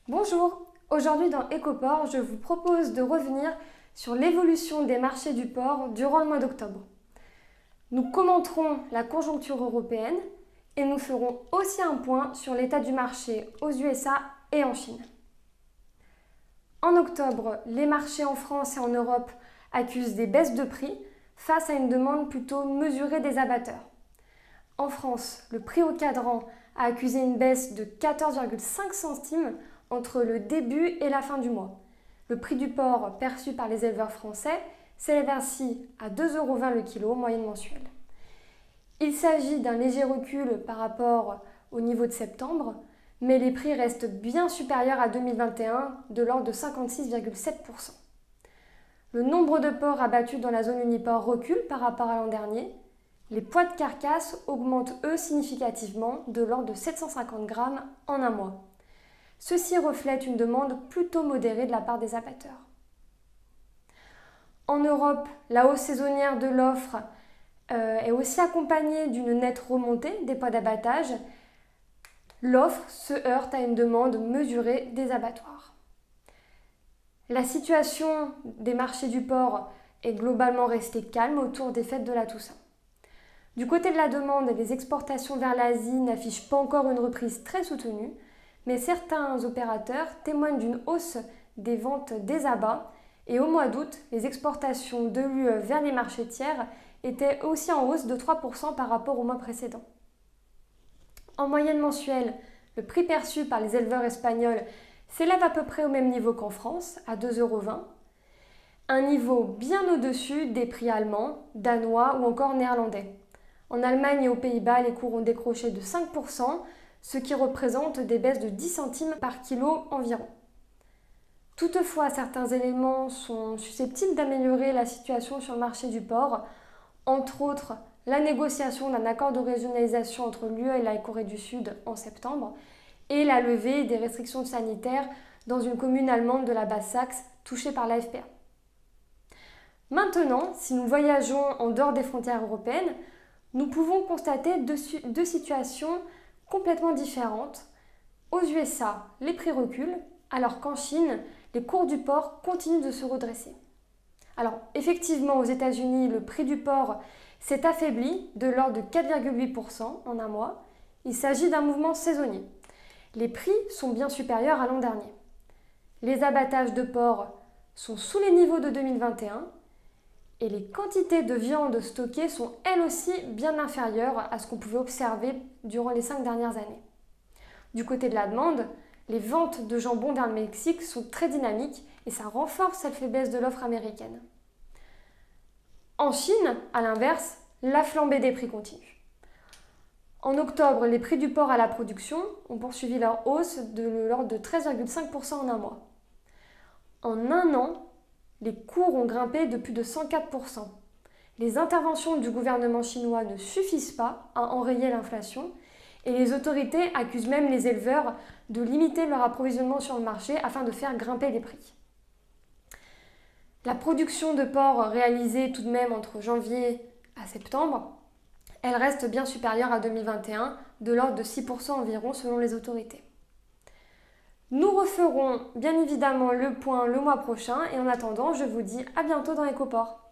Bonjour, aujourd'hui dans Ecoport, je vous propose de revenir sur l'évolution des marchés du porc durant le mois d'octobre. Nous commenterons la conjoncture européenne et nous ferons aussi un point sur l'état du marché aux USA et en Chine. En octobre, les marchés en France et en Europe accusent des baisses de prix face à une demande plutôt mesurée des abatteurs. En France, le prix au cadran a accusé une baisse de 14,5 centimes entre le début et la fin du mois. Le prix du porc perçu par les éleveurs français s'élève ainsi à 2,20 € le kilo moyenne mensuelle. Il s'agit d'un léger recul par rapport au niveau de septembre, mais les prix restent bien supérieurs à 2021 de l'ordre de 56,7 %. Le nombre de porcs abattus dans la zone Uniport recule par rapport à l'an dernier. Les poids de carcasse augmentent eux significativement de l'ordre de 750 grammes en un mois. Ceci reflète une demande plutôt modérée de la part des abatteurs. En Europe, la hausse saisonnière de l'offre est aussi accompagnée d'une nette remontée des poids d'abattage. L'offre se heurte à une demande mesurée des abattoirs. La situation des marchés du porc est globalement restée calme autour des fêtes de la Toussaint. Du côté de la demande, les exportations vers l'Asie n'affichent pas encore une reprise très soutenue, mais certains opérateurs témoignent d'une hausse des ventes des abats et au mois d'août, les exportations de l'UE vers les marchés tiers étaient aussi en hausse de 3 % par rapport au mois précédent. En moyenne mensuelle, le prix perçu par les éleveurs espagnols s'élève à peu près au même niveau qu'en France, à 2,20 €, un niveau bien au-dessus des prix allemands, danois ou encore néerlandais. En Allemagne et aux Pays-Bas, les cours ont décroché de 5 %, ce qui représente des baisses de 10 centimes par kilo environ. Toutefois, certains éléments sont susceptibles d'améliorer la situation sur le marché du porc, entre autres la négociation d'un accord de régionalisation entre l'UE et la Corée du Sud en septembre et la levée des restrictions sanitaires dans une commune allemande de la Basse-Saxe touchée par la FPA. Maintenant, si nous voyageons en dehors des frontières européennes, nous pouvons constater deux situations complètement différentes. Aux USA, les prix reculent, alors qu'en Chine, les cours du porc continuent de se redresser. Alors, effectivement, aux États-Unis, le prix du porc s'est affaibli de l'ordre de 4,8 % en un mois. Il s'agit d'un mouvement saisonnier. Les prix sont bien supérieurs à l'an dernier. Les abattages de porc sont sous les niveaux de 2021 et les quantités de viande stockées sont elles aussi bien inférieures à ce qu'on pouvait observer durant les 5 dernières années. Du côté de la demande, les ventes de jambon vers le Mexique sont très dynamiques et ça renforce cette faiblesse de l'offre américaine. En Chine, à l'inverse, la flambée des prix continue. En octobre, les prix du porc à la production ont poursuivi leur hausse de l'ordre de 13,5 % en un mois. En un an, les cours ont grimpé de plus de 104 %. Les interventions du gouvernement chinois ne suffisent pas à enrayer l'inflation et les autorités accusent même les éleveurs de limiter leur approvisionnement sur le marché afin de faire grimper les prix. La production de porc réalisée tout de même entre janvier à septembre, elle reste bien supérieure à 2021, de l'ordre de 6 % environ selon les autorités. Nous referons bien évidemment le point le mois prochain et en attendant, je vous dis à bientôt dans Ecoport.